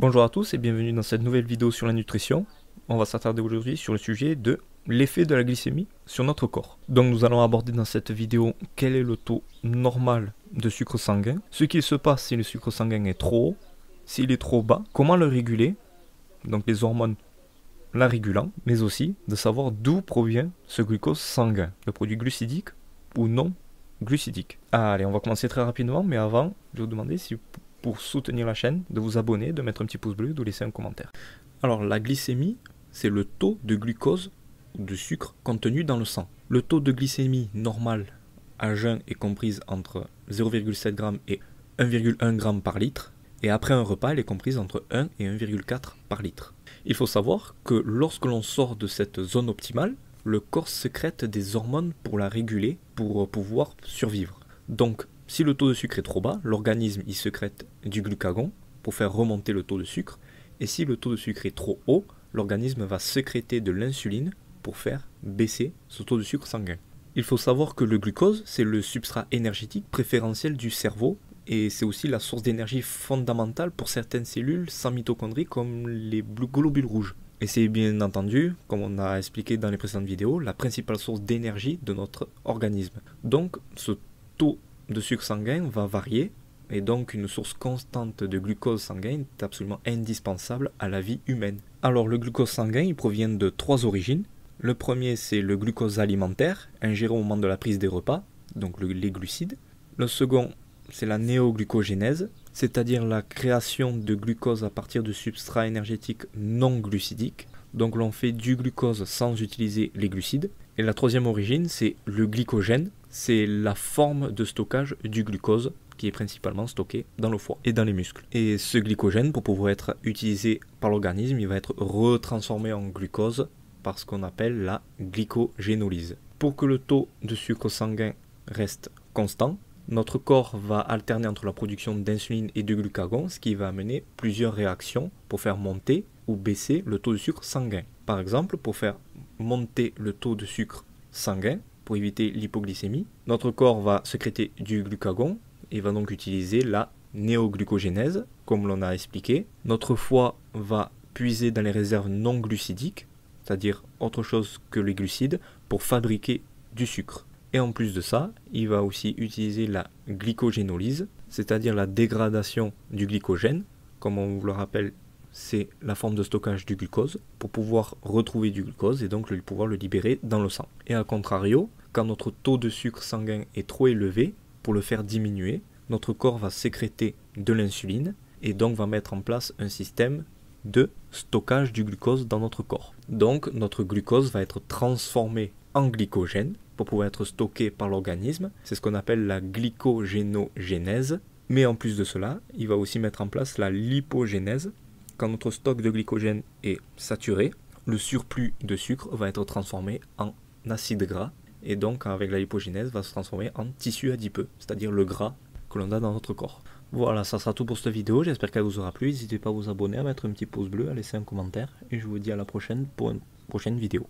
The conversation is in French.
Bonjour à tous et bienvenue dans cette nouvelle vidéo sur la nutrition. On va s'attarder aujourd'hui sur le sujet de l'effet de la glycémie sur notre corps. Donc nous allons aborder dans cette vidéo quel est le taux normal de sucre sanguin, ce qu'il se passe si le sucre sanguin est trop haut, s'il est trop bas, comment le réguler, donc les hormones la régulant, mais aussi de savoir d'où provient ce glucose sanguin, le produit glucidique ou non glucidique. Allez, on va commencer très rapidement, mais avant, je vais vous demander si pour soutenir la chaîne, de vous abonner, de mettre un petit pouce bleu, de laisser un commentaire. Alors la glycémie, c'est le taux de glucose ou de sucre contenu dans le sang. Le taux de glycémie normal à jeun est comprise entre 0,7 g et 1,1 g par litre, et après un repas, elle est comprise entre 1 et 1,4 par litre. Il faut savoir que lorsque l'on sort de cette zone optimale, le corps sécrète des hormones pour la réguler, pour pouvoir survivre. Donc, si le taux de sucre est trop bas, l'organisme y sécrète du glucagon pour faire remonter le taux de sucre. Et si le taux de sucre est trop haut, l'organisme va sécréter de l'insuline pour faire baisser ce taux de sucre sanguin. Il faut savoir que le glucose, c'est le substrat énergétique préférentiel du cerveau et c'est aussi la source d'énergie fondamentale pour certaines cellules sans mitochondries comme les globules rouges. Et c'est bien entendu, comme on a expliqué dans les précédentes vidéos, la principale source d'énergie de notre organisme. Donc ce taux de sucre sanguin va varier et donc une source constante de glucose sanguin est absolument indispensable à la vie humaine. Alors le glucose sanguin il provient de trois origines. Le premier c'est le glucose alimentaire ingéré au moment de la prise des repas, donc les glucides. Le second c'est la néoglucogénèse, c'est-à-dire la création de glucose à partir de substrats énergétiques non glucidiques. Donc l'on fait du glucose sans utiliser les glucides. Et la troisième origine, c'est le glycogène. C'est la forme de stockage du glucose qui est principalement stocké dans le foie et dans les muscles. Et ce glycogène, pour pouvoir être utilisé par l'organisme, il va être retransformé en glucose par ce qu'on appelle la glycogénolyse. Pour que le taux de sucre sanguin reste constant, notre corps va alterner entre la production d'insuline et de glucagon, ce qui va amener plusieurs réactions pour faire monter ou baisser le taux de sucre sanguin. Par exemple, pour faire monter le taux de sucre sanguin, pour éviter l'hypoglycémie, notre corps va sécréter du glucagon et va donc utiliser la néoglucogénèse, comme l'on a expliqué. Notre foie va puiser dans les réserves non glucidiques, c'est-à-dire autre chose que les glucides, pour fabriquer du sucre. Et en plus de ça, il va aussi utiliser la glycogénolyse, c'est-à-dire la dégradation du glycogène, comme on vous le rappelle, c'est la forme de stockage du glucose, pour pouvoir retrouver du glucose et donc pouvoir le libérer dans le sang. Et à contrario, quand notre taux de sucre sanguin est trop élevé, pour le faire diminuer, notre corps va sécréter de l'insuline et donc va mettre en place un système de stockage du glucose dans notre corps. Donc notre glucose va être transformé en glycogène pour pouvoir être stocké par l'organisme. C'est ce qu'on appelle la glycogénogénèse. Mais en plus de cela, il va aussi mettre en place la lipogénèse. Quand notre stock de glycogène est saturé, le surplus de sucre va être transformé en acide gras. Et donc avec la lipogénèse va se transformer en tissu adipeux, c'est-à-dire le gras que l'on a dans notre corps. Voilà, ça sera tout pour cette vidéo, j'espère qu'elle vous aura plu. N'hésitez pas à vous abonner, à mettre un petit pouce bleu, à laisser un commentaire. Et je vous dis à la prochaine pour une prochaine vidéo.